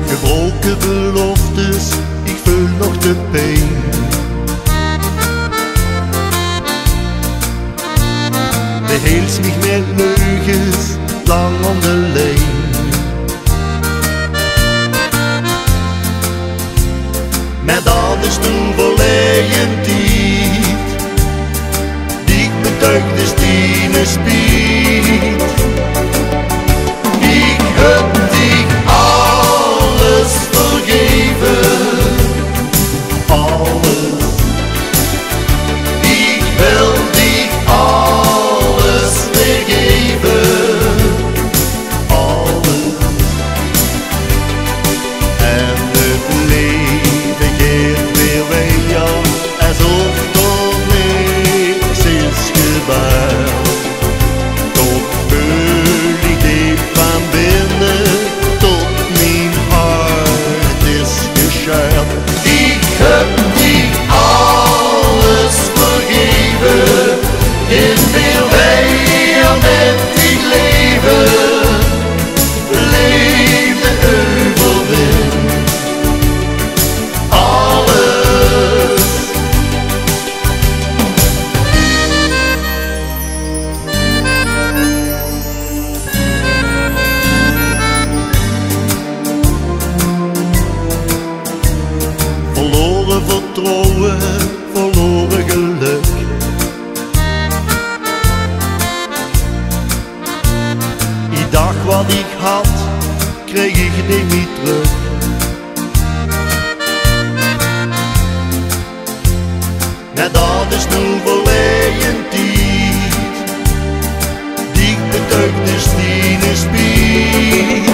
Gebroken beloftes, ik voel nog de pijn. Beheerst mich met leugens lang om de lijn. Maar dat is toen verleden tijd, die ik betuigde stine spiet. Ik heb dich alles vergeven, alles. Ik wil dich alles vergeven, alles. En het leven geeft weer weg alsof er niks is gebeurd. Toch voel ik diep van binnen tot mijn hart is gescheurd. Ik heb dich alles vergeven, in veel weer met dit leven, leefde overwin. Alles. Verloren vertrouwen, verloren geluk. Ik dacht wat ik had, kreeg ik niet terug. Maar dat is nu verleden tijd, die ik betuigde stine spiet.